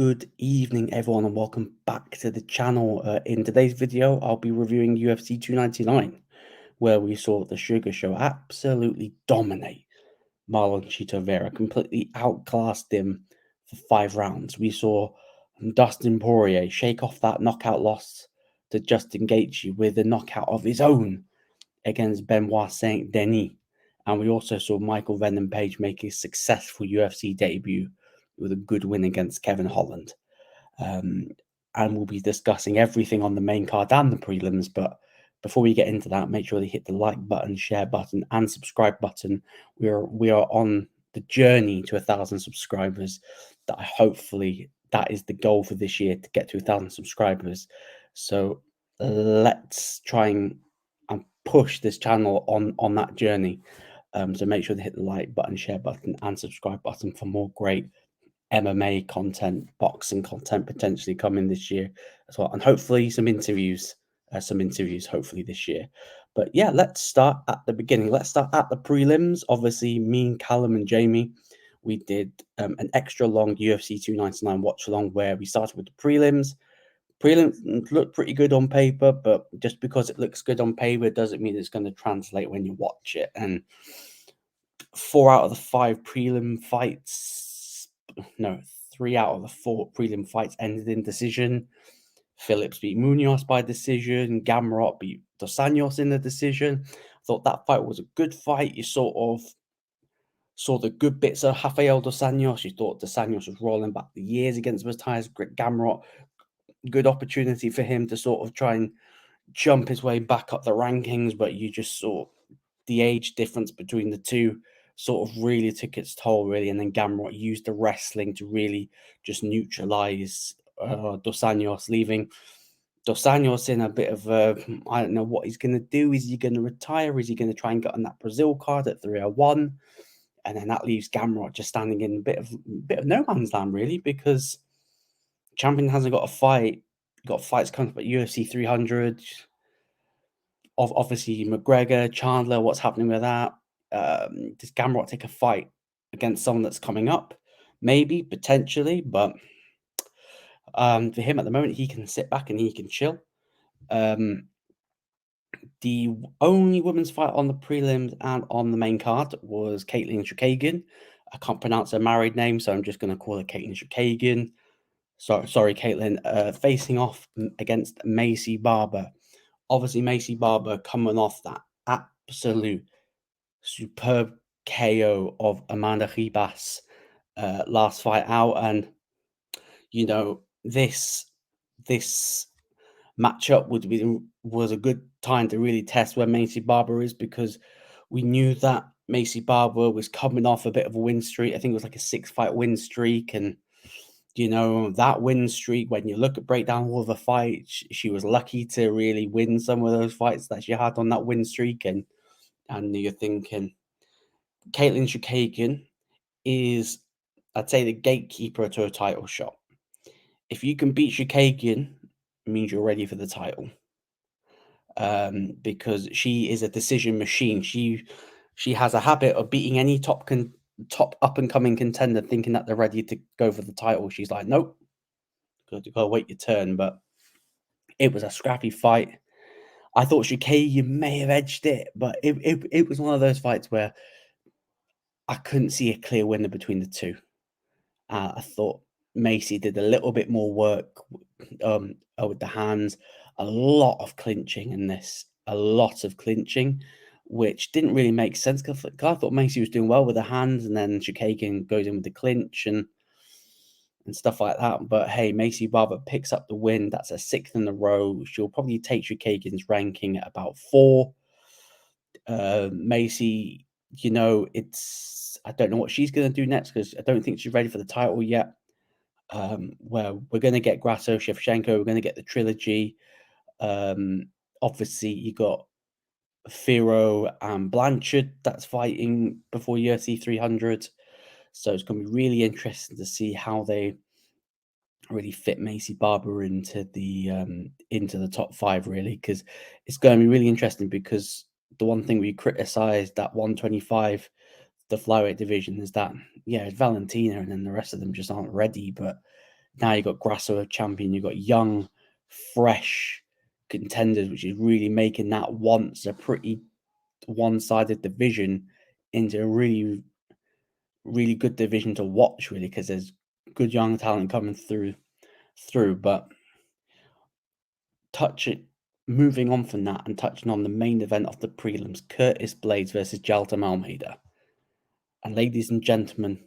Good evening, everyone, and welcome back to the channel. In today's video, I'll be reviewing UFC 299, where we saw the Suga Show absolutely dominate Marlon Vera, completely outclassed him for 5 rounds. We saw Dustin Poirier shake off that knockout loss to Justin Gaethje with a knockout of his own against Benoit Saint-Denis. And we also saw Michael Venom Page make a successful UFC debut with a good win against Kevin Holland. And we'll be discussing everything on the main card and the prelims. But before we get into that, make sure to hit the like button, share button, and subscribe button. We are on the journey to 1,000 subscribers. That is the goal for this year, to get to 1,000 subscribers. So let's try and push this channel on that journey. So make sure to hit the like button, share button, and subscribe button for more great MMA content, boxing content potentially coming this year as well, and hopefully some interviews hopefully this year. But yeah, let's start at the beginning. Let's start at the prelims. Obviously, me and Callum and Jamie, we did an extra long UFC 299 watch along where we started with the prelims. Prelims look pretty good on paper, but just because it looks good on paper doesn't mean it's going to translate when you watch it. And 4 out of the 5 prelim fights, no, 3 out of the 4 prelim fights ended in decision. Phillips beat Munoz by decision. Gamrot beat Dos Anjos in the decision. I thought that fight was a good fight. You sort of saw the good bits of Rafael Dos Anjos. You thought Dos Anjos was rolling back the years against Matthias Gamrot. Good opportunity for him to sort of try and jump his way back up the rankings, but you just saw the age difference between the two sort of really took its toll, really. And then Gamrot used the wrestling to really just neutralize Dos Anjos, leaving Dos Anjos in a bit of a, I don't know what he's going to do. Is he going to retire? Is he going to try and get on that Brazil card at 301? And then that leaves Gamrot just standing in a bit of no man's land, really, because champion hasn't got a fight. Got fights coming up at UFC 300. Obviously, McGregor, Chandler, what's happening with that? Does Gamrot take a fight against someone that's coming up? Maybe, potentially, but for him at the moment, he can sit back and he can chill. The only women's fight on the prelims and on the main card was Caitlin Chukagian. I can't pronounce her married name, so I'm just going to call her Caitlin Chukagian. Sorry, Caitlin. Facing off against Maycee Barber. Obviously, Maycee Barber coming off that absolute superb KO of Amanda Ribas last fight out. And, you know, this matchup was a good time to really test where Maycee Barber is, because we knew that Maycee Barber was coming off a bit of a win streak. I think it was like a 6-fight win streak. And, you know, that win streak, when you break down all of the fights, she was lucky to really win some of those fights that she had on that win streak. And you're thinking, Caitlin Chukagian is, I'd say, the gatekeeper to a title shot. If you can beat Chukagian, it means you're ready for the title. Because she is a decision machine. She has a habit of beating any top up and coming contender, thinking that they're ready to go for the title. She's like, nope, gotta wait your turn. But it was a scrappy fight. I thought Chukagian may have edged it, but it was one of those fights where I couldn't see a clear winner between the two. I thought Maycee did a little bit more work with the hands. A lot of clinching in this. A lot of clinching, which didn't really make sense, because I thought Maycee was doing well with the hands, and then Chukagian goes in with the clinch and stuff like that. But hey, Maycee Barber picks up the win. That's a 6th in a row. She'll probably take Chukagian's ranking at about 4. Maycee, you know, I don't know what she's going to do next, because I don't think she's ready for the title yet. Where we're going to get Grasso, Shevchenko, we're going to get the trilogy. Obviously, you got Firo and Blanchard that's fighting before UFC 300. So it's going to be really interesting to see how they really fit Maycee Barber into the top 5, really, because it's going to be really interesting. Because the one thing we criticized that 125, the flyweight division, is that, yeah, it's Valentina, and then the rest of them just aren't ready. But Now you've got Grasso champion, you've got young, fresh contenders, which is really making that once a pretty one-sided division into a really, really good division to watch, really, because there's good young talent coming through. But moving on from that and touching on the main event of the prelims, Curtis Blades versus Jailton Almeida. And ladies and gentlemen,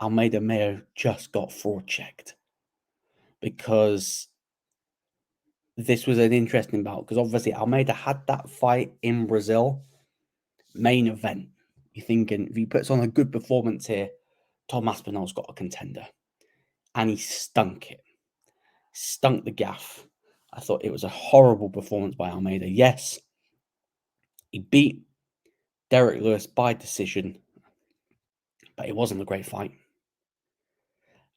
Almeida may have just got fraud checked, because this was an interesting bout, because obviously Almeida had that fight in Brazil, main event. You're thinking, if he puts on a good performance here, Tom Aspinall's got a contender. And he stunk the gaff. I thought it was a horrible performance by Almeida. Yes, he beat Derek Lewis by decision, but it wasn't a great fight.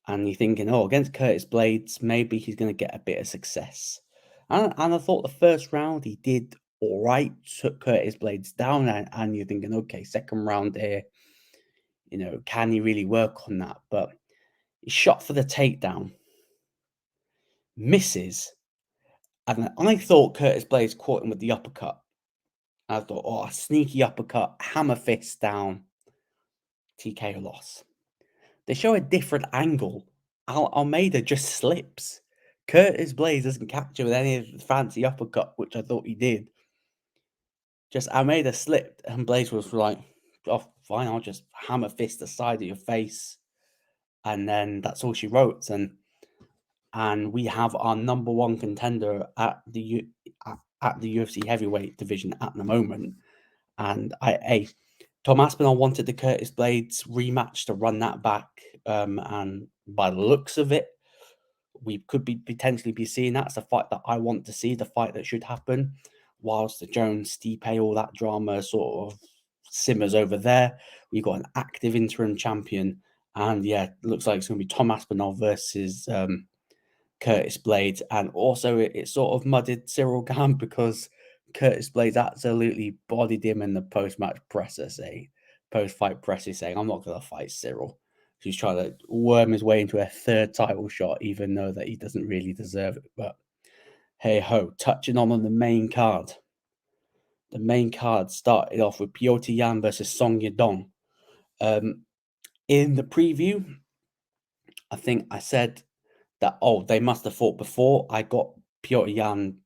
And you're thinking, against Curtis Blades, maybe he's going to get a bit of success. And I thought the first round he did all right, took Curtis Blades down, and you're thinking, okay, second round here, can he really work on that? But he shot for the takedown, misses, and I thought Curtis Blades caught him with the uppercut. I thought, a sneaky uppercut, hammer fist down, TKO loss. They show a different angle. Almeida just slips. Curtis Blades doesn't capture with any of the fancy uppercut, which I thought he did. Just Almeida slipped, and Blades was like, oh, fine, I'll just hammer fist the side of your face. And then that's all she wrote. And we have our number one contender at the UFC heavyweight division at the moment. And Tom Aspinall wanted the Curtis Blades rematch to run that back. And by the looks of it, we could potentially be seeing that's the fight that I want to see, the fight that should happen, whilst the Jones, Stipe, all that drama sort of simmers over there. We've got an active interim champion, and it looks like it's going to be Tom Aspinall versus Curtis Blades. And also it sort of mudded Cyril Gahn, because Curtis Blades absolutely bodied him in the post-fight presser saying, I'm not going to fight Cyril. He's trying to worm his way into a third title shot, even though that he doesn't really deserve it. But hey ho, touching on the main card. The main card started off with Petr Yan versus Song Yadong. In the preview, I think I said that, they must have fought before. I got Petr Yan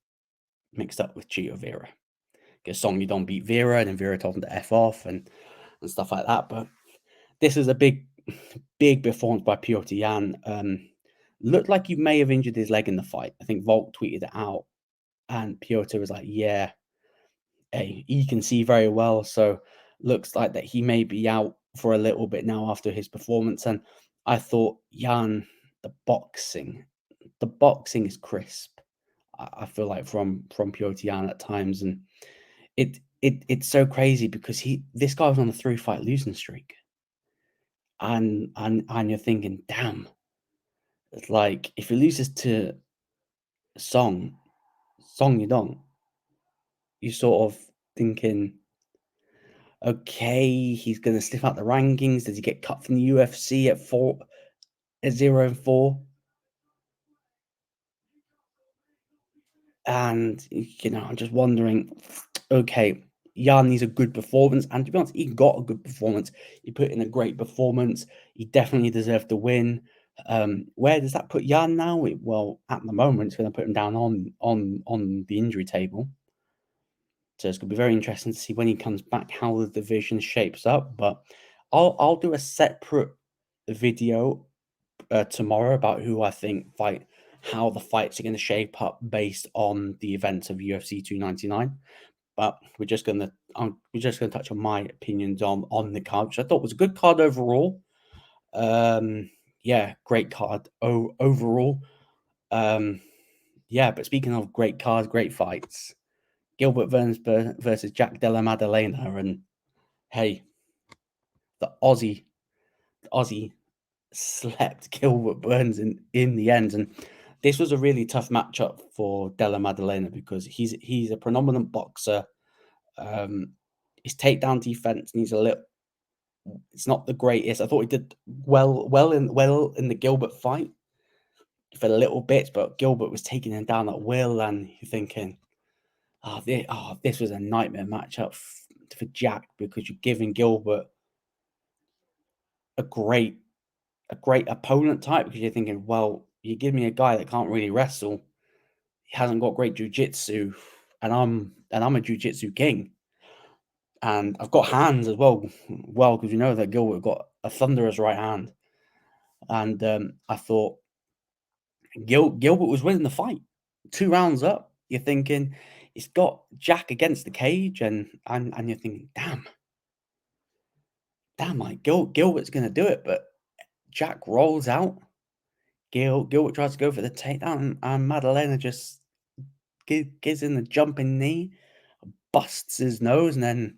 mixed up with Chito Vera, because Song Yadong beat Vera, and then Vera told him to F off and stuff like that. But this is a big performance by Petr Yan. Looked like he may have injured his leg in the fight. I think Volk tweeted it out, and Petr was like, yeah, hey, he can see very well, so looks like that he may be out for a little bit now after his performance. And I thought, Yan, the boxing is crisp. I feel like from Petr Yan at times, and it's so crazy, because this guy was on a 3-fight losing streak. And you're thinking, damn, it's like, if he loses to Song Yadong, you're sort of thinking, okay, he's going to slip out the rankings. Does he get cut from the UFC at 0-4? And, I'm just wondering, okay, Yan needs a good performance. And to be honest, he got a good performance. He put in a great performance. He definitely deserved the win. Where does that put Yan now? Well, at the moment, it's going to put him down on the injury table. So it's going to be very interesting to see when he comes back how the division shapes up. But I'll do a separate video tomorrow about who I think how the fights are going to shape up based on the events of UFC 299. But we're just going to touch on my opinions on the card, which I thought was a good card overall. Great card overall. But speaking of great cards, great fights, Gilbert Burns versus Jake Della Maddalena, and hey, the Aussie slept Gilbert Burns in the end. And this was a really tough matchup for Della Maddalena, because he's a predominant boxer. His takedown defense needs it's not the greatest. I thought he did well in the Gilbert fight, for little bits, but Gilbert was taking him down at will, and you're thinking, this was a nightmare matchup for Jack, because you're giving Gilbert a great opponent type, because you're thinking, well, you give me a guy that can't really wrestle, he hasn't got great jiu-jitsu, and I'm a jiu-jitsu king, and I've got hands as well, because you know that Gilbert got a thunderous right hand, and I thought Gilbert was winning the fight 2 rounds up. You're thinking it's got Jack against the cage, and you're thinking, damn, like Gilbert's gonna do it, but Jack rolls out. Gilbert tries to go for the takedown, and Maddalena just gives him the jumping knee, busts his nose, and then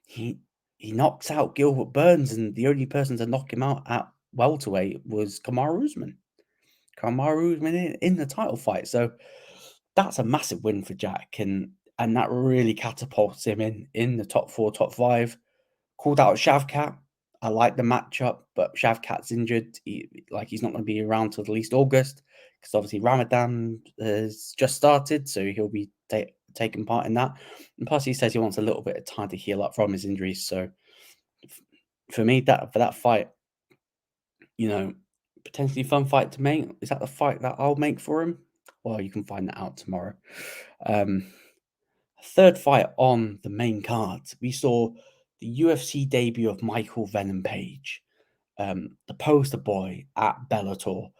he knocks out Gilbert Burns, and the only person to knock him out at welterweight was Kamaru Usman. In the title fight. So that's a massive win for Jack, and that really catapults him in the top 4, top 5. Called out Shavkat. I like the matchup, but Shavkat's injured. He's not going to be around till at least August, because obviously Ramadan has just started, so he'll be taking part in that. And plus, he says he wants a little bit of time to heal up from his injuries. So for me, for that fight, potentially fun fight to make. Is that the fight that I'll make for him? Well, you can find that out tomorrow. Third fight on the main card, we saw the UFC debut of Michael Venom Page, the poster boy at Bellator,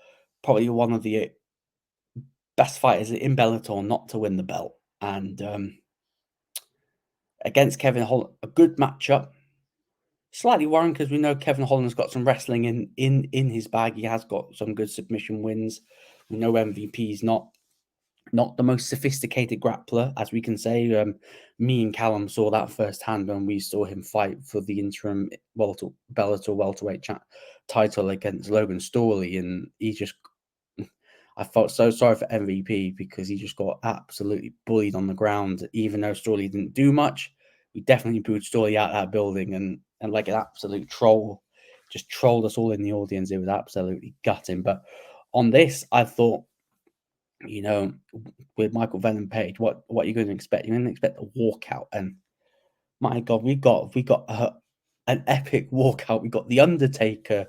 probably one of the best fighters in Bellator not to win the belt, and against Kevin Holland, a good matchup. Slightly worrying because we know Kevin Holland's got some wrestling in his bag. He has got some good submission wins. We know MVP's not the most sophisticated grappler, as we can say. Me and Callum saw that firsthand when we saw him fight for the interim Bellator welterweight title against Logan Storley, and I felt so sorry for MVP, because he just got absolutely bullied on the ground. Even though Storley didn't do much, we definitely booed Storley out of that building, and like an absolute troll, just trolled us all in the audience. It was absolutely gutting. But on this, I thought, with Michael Venom Page, what are you going to expect? You're going to expect a walkout, and my God, we got an epic walkout. We got the Undertaker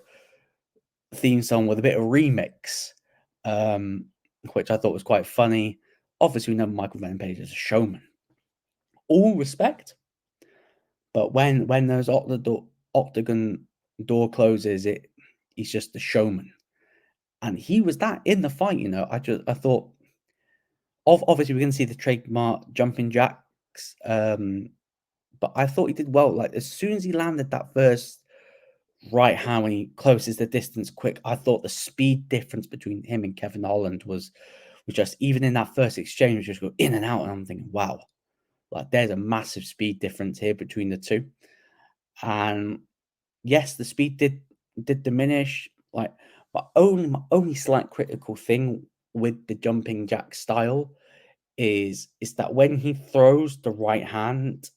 theme song with a bit of remix, which I thought was quite funny. Obviously, we know Michael Venom Page is a showman. All respect, but when those octagon door closes, he's just a showman, and he was that in the fight. I thought, obviously we're going to see the trademark jumping jacks, but I thought he did well. Like, as soon as he landed that first right hand, when he closes the distance quick, I thought the speed difference between him and Kevin Holland was just, even in that first exchange, just go in and out, and I'm thinking, wow, like, there's a massive speed difference here between the two. And yes, the speed did diminish. Like, my only slight critical thing with the jumping jack style is that when he throws the right hand,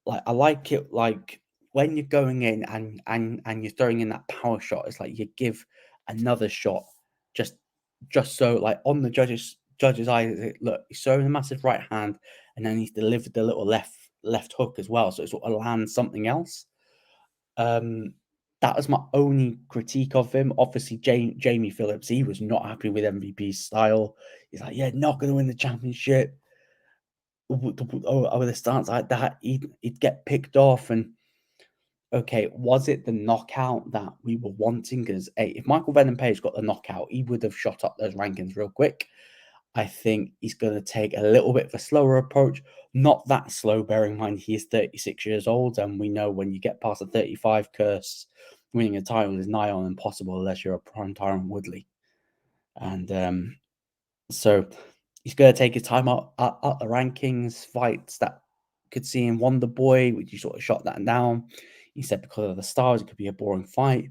like, I like it, like, when you're going in and you're throwing in that power shot, it's like you give another shot just so, like, on the judge's eye, look, he's throwing a massive right hand, and then he's delivered the little left hook as well, so it sort of lands something else. That was my only critique of him. Obviously, Jamie Phillips, he was not happy with MVP's style. He's like, yeah, not going to win the championship. With a stance like that, he'd get picked off. And okay, was it the knockout that we were wanting? Because if Michael Venom Page got the knockout, he would have shot up those rankings real quick. I think he's going to take a little bit of a slower approach. Not that slow, bearing in mind he is 36 years old, and we know when you get past the 35 curse, winning a title is nigh on impossible unless you're a prime Tyron Woodley. And so he's going to take his time up the rankings. Fights that could see him Wonder Boy, which you sort of shot that down. He said because of the stars, it could be a boring fight.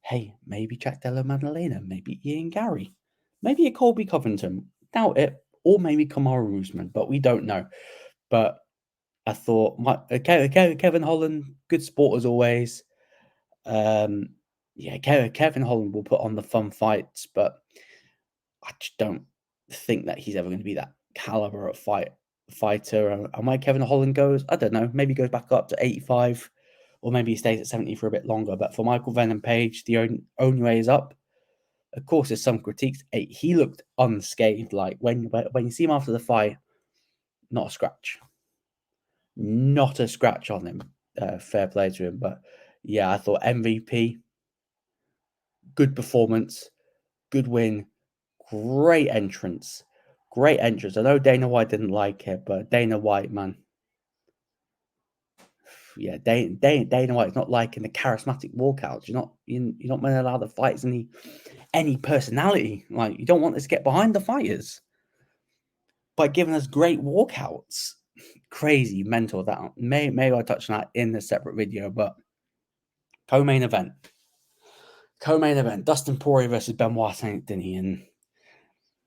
Hey, maybe Jake Della Maddalena, maybe Ian Gary, maybe a Colby Covington. Doubt it. Or maybe Kamaru Usman, but we don't know. But I thought, Kevin Holland, good sport as always. Kevin Holland will put on the fun fights, but I just don't think that he's ever going to be that caliber of fighter. And where Kevin Holland goes, I don't know. Maybe he goes back up to 85, or maybe he stays at 70 for a bit longer. But for Michael Venom Page, the only way is up. Of course, there's some critiques. He looked unscathed. Like when you see him after the fight, not a scratch. Not a scratch on him. Fair play to him. But yeah, I thought MVP, good performance, good win, great entrance. Great entrance. I know Dana White didn't like it, but Dana White, man. Yeah, Dana White's not liking the charismatic walkouts. You're not meant to allow the fights any personality. Like, you don't want us to get behind the fighters by giving us great walkouts. Crazy, mental. That maybe I'll touch on that in a separate video. But co-main event, Dustin Poirier versus Benoit Saint-Denis, and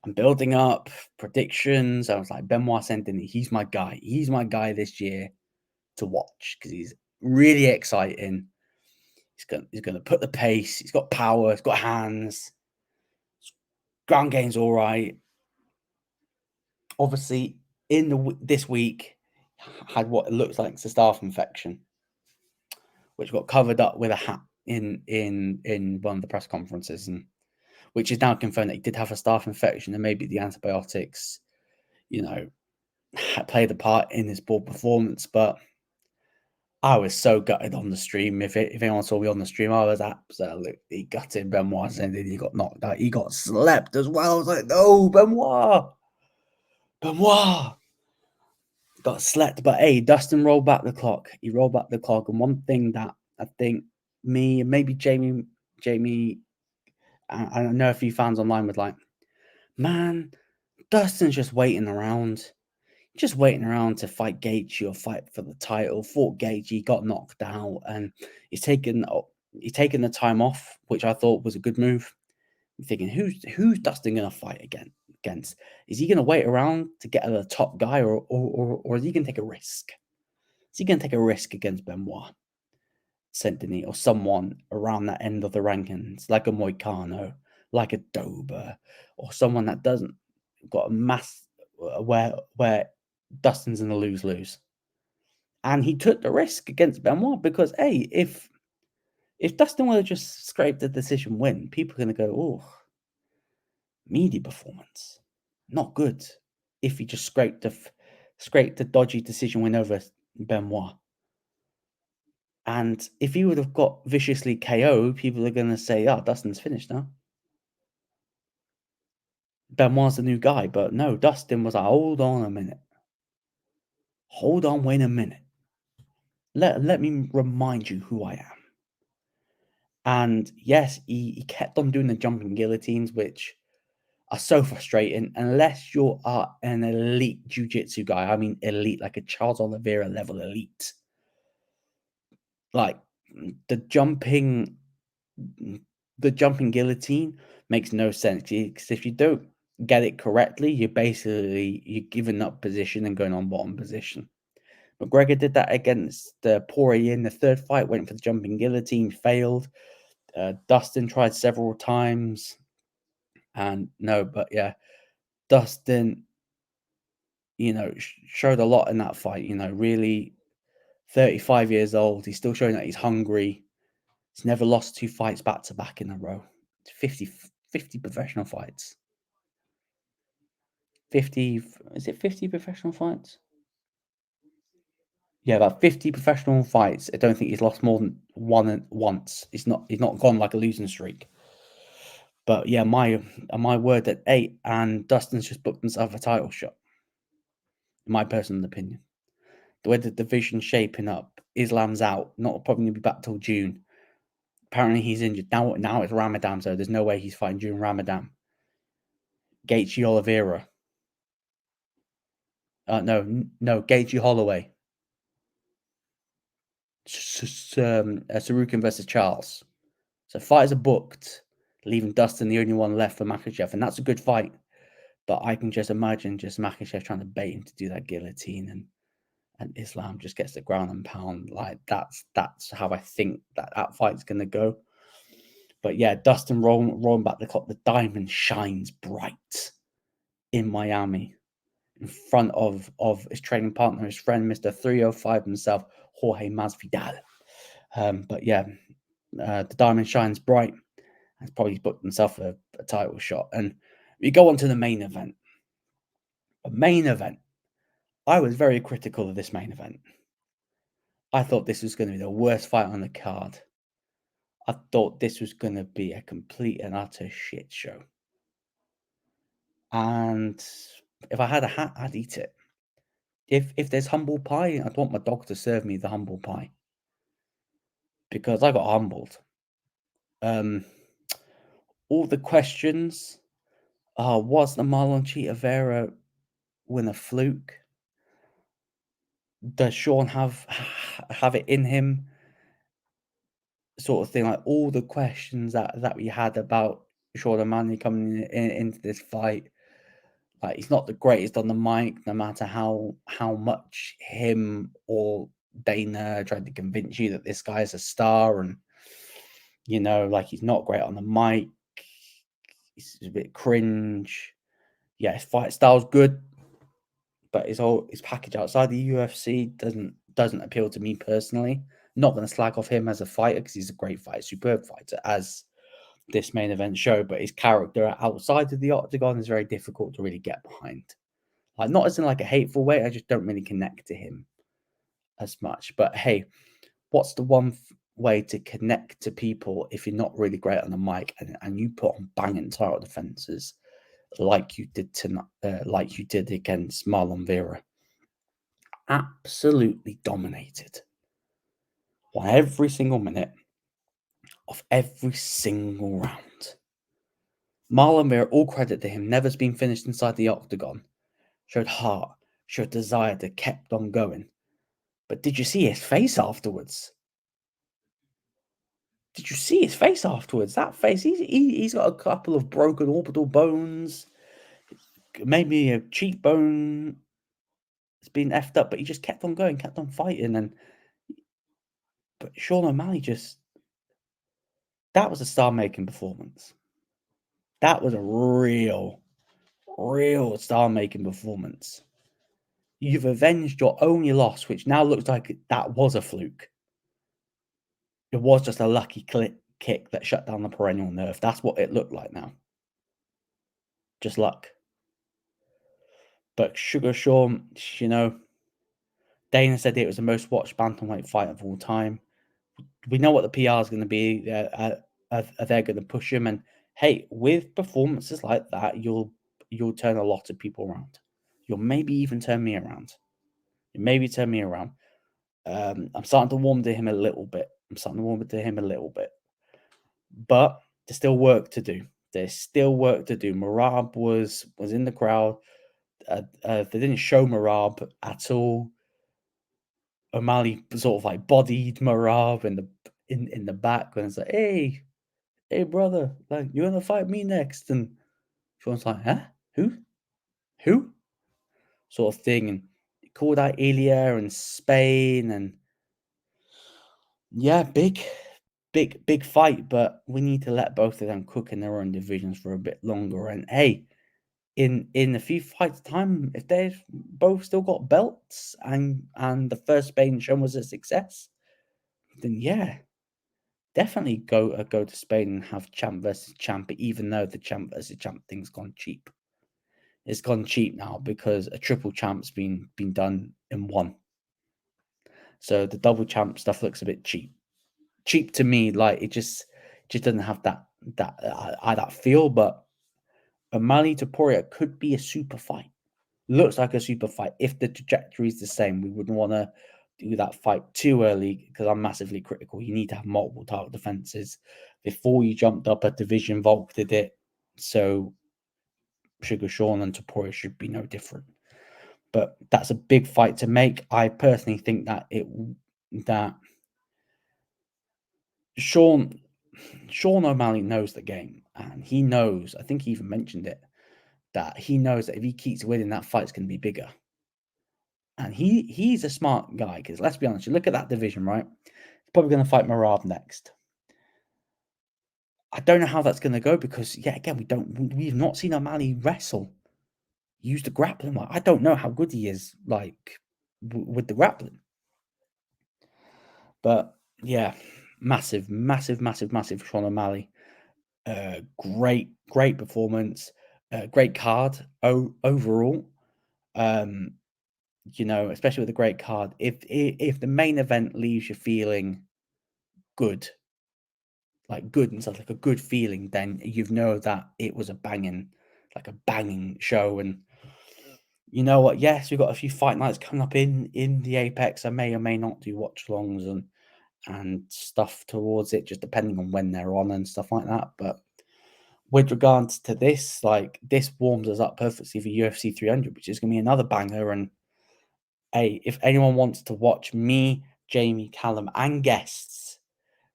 I'm building up predictions. I was like, Benoit Saint-Denis, he's my guy. He's my guy this year to watch because he's really exciting. He's going to put the pace. He's got power. He's got hands. Ground game's all right. Obviously, this week had what it looks like a staph infection, which got covered up with a hat in one of the press conferences, and which is now confirmed that he did have a staph infection, and maybe the antibiotics, played a part in his poor performance. But I was so gutted on the stream. If anyone saw me on the stream, I was absolutely gutted. Benoit, and then he got knocked out. He got slept as well. I was like, no, Benoit got slept. But hey, Dustin rolled back the clock. He rolled back the clock. And one thing that I think me and maybe Jamie, I know a few fans online was like, man, Dustin's just waiting around. Just waiting around to fight Gaethje or fight for the title. Fought Gaethje, got knocked out, and he's taken the time off, which I thought was a good move. I'm thinking, who's Dustin going to fight against? Is he going to wait around to get the top guy, or is he going to take a risk? Is he going to take a risk against Benoit Saint-Denis or someone around that end of the rankings, like a Moicano, like a Dober, or someone that doesn't got a mass where Dustin's in a lose-lose? And he took the risk against Benoit because, hey, if Dustin would have just scraped a decision win, people are going to go, oh, media performance, not good. If he just scraped a dodgy decision win over Benoit. And if he would have got viciously KO'd, people are going to say, oh, Dustin's finished now. Benoit's the new guy. But no, Dustin was like, hold on a minute. Hold on, wait a minute. Let me remind you who I am. And yes, he kept on doing the jumping guillotines, which are so frustrating unless you are an elite jiu-jitsu guy. I mean elite, like a Charles Oliveira level elite. Like the jumping guillotine makes no sense because if you don't get it correctly, you're giving up position and going on bottom position. McGregor did that against Poirier in the third fight, went for the jumping guillotine, failed. Dustin tried several times, and no, but yeah, Dustin, showed a lot in that fight. Really 35 years old. He's still showing that he's hungry. He's never lost 2 fights back to back in a row. 50 professional fights. 50, is it 50 professional fights? Yeah, about 50 professional fights. I don't think he's lost more than once. He's not gone like a losing streak. But yeah, my word at 8, and Dustin's just booked himself a title shot. In my personal opinion. The way the division's shaping up, Islam's out, not probably going to be back till June. Apparently he's injured. Now it's Ramadan, so there's no way he's fighting during Ramadan. Gaethje Oliveira. No, Gaethje Holloway. Sarukin versus Charles. So fighters are booked, leaving Dustin the only one left for Makhachev, and that's a good fight. But I can just imagine Makhachev trying to bait him to do that guillotine, and Islam just gets the ground and pound. Like that's how I think that fight's gonna go. But yeah, Dustin rolling back the clock. The diamond shines bright in Miami in front of his training partner, his friend, Mr. 305 himself, Jorge Masvidal. But yeah, the diamond shines bright. He's probably booked himself a title shot. And we go on to the main event. A main event. I was very critical of this main event. I thought this was going to be the worst fight on the card. I thought this was going to be a complete and utter shit show. And if I had a hat, I'd eat it. If there's humble pie, I'd want my dog to serve me the humble pie. Because I got humbled. All the questions. Was the Marlon Vera win a fluke? Does Sean have it in him? Sort of thing, like all the questions that we had about Sean O'Malley coming into this fight. Like, he's not the greatest on the mic, no matter how much him or Dana tried to convince you that this guy's a star, and like, he's not great on the mic. He's a bit cringe. Yeah, his fight style's good, but his package outside the UFC doesn't appeal to me personally. Not going to slag off him as a fighter because he's a great fighter, superb fighter, as this main event show. But his character outside of the octagon is very difficult to really get behind. Like, not as in like a hateful way, I just don't really connect to him as much. But hey, what's the one way to connect to people if you're not really great on the mic and you put on banging title defenses like you did tonight, like you did against Marlon Vera? Absolutely dominated. Won every single minute of every single round. Marlon Vera, all credit to him, never's been finished inside the octagon. Showed heart, showed desire, that kept on going. But did you see his face afterwards? Did you see his face afterwards? That face, he's got a couple of broken orbital bones, maybe a cheekbone. It's been effed up, but he just kept on going, kept on fighting. But Sean O'Malley that was a star-making performance. That was a real star-making performance. You've avenged your only loss, which now looks like that was a fluke. It was just a lucky kick that shut down the perennial nerve. That's what it looked like now. Just luck. But Suga Sean, Dana said it was the most watched bantamweight fight of all time. We know what the PR is going to be. Are they going to push him? And hey, with performances like that, you'll turn a lot of people around. You'll maybe even turn me around. I'm starting to warm to him a little bit. But there's still work to do. Merab was in the crowd. They didn't show Merab at all. O'Malley sort of like bodied Merab in the back when it's like, hey brother, like, you want to fight me next? And Sean's like, huh? Who? Sort of thing. And he called out Ilya and Spain, and yeah, big fight, but we need to let both of them cook in their own divisions for a bit longer. And hey, in a few fights time, if they've both still got belts and the first Spain show was a success, then yeah, definitely go to Spain and have champ versus champ. Even though the champ versus champ thing's gone cheap, it's gone cheap now because a triple champ's been done in one. So the double champ stuff looks a bit cheap to me. Like, it just doesn't have that feel. But O'Malley to Poirier could be a super fight. Looks like a super fight. If the trajectory is the same, we wouldn't want to do that fight too early because I'm massively critical. You need to have multiple title defenses before you jumped up a division. Volk did it, so Suga Sean and Topuria should be no different. But that's a big fight to make. I personally think that Sean O'Malley knows the game, and he knows, I think he even mentioned it, that he knows that if he keeps winning, that fight's going to be bigger. And he's a smart guy, because let's be honest, you look at that division, right? He's probably going to fight Merab next. I don't know how that's going to go because, yeah, again, we've not seen O'Malley wrestle, use the grappling. I don't know how good he is, like, with the grappling. But, yeah, massive Sean O'Malley. Great performance, great card overall. You know, especially with a great card. If the main event leaves you feeling good, like good and stuff, like a good feeling, then you know that it was a banging show. And you know what? Yes, we've got a few fight nights coming up in the Apex. I may or may not do watch alongs and stuff towards it, just depending on when they're on and stuff like that. But with regards to this, like, this warms us up perfectly for UFC 300, which is going to be another banger. And hey, if anyone wants to watch me, Jamie, Callum, and guests,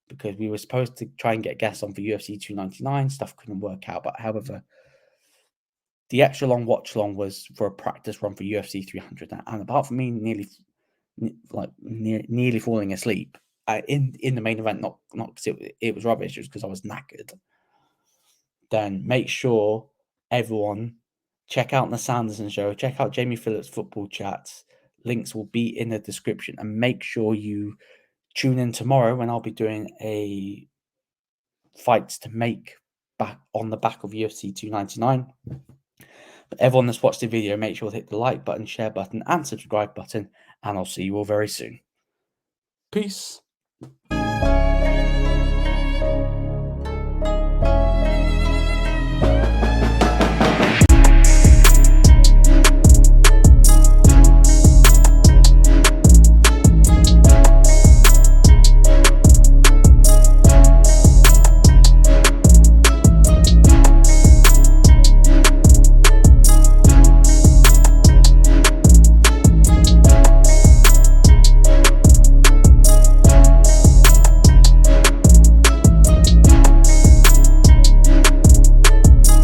because we were supposed to try and get guests on for UFC 299, stuff couldn't work out. But however, the extra long watch along was for a practice run for UFC 300. And apart from me nearly falling asleep in the main event, not because it was rubbish, just because I was knackered, then make sure everyone check out the Sanderson show, check out Jamie Phillips football chats. Links will be in the description, and make sure you tune in tomorrow when I'll be doing a fights to make back on the back of UFC 299. But everyone that's watched the video, make sure to hit the like button, share button, and subscribe button, and I'll see you all very soon. Peace.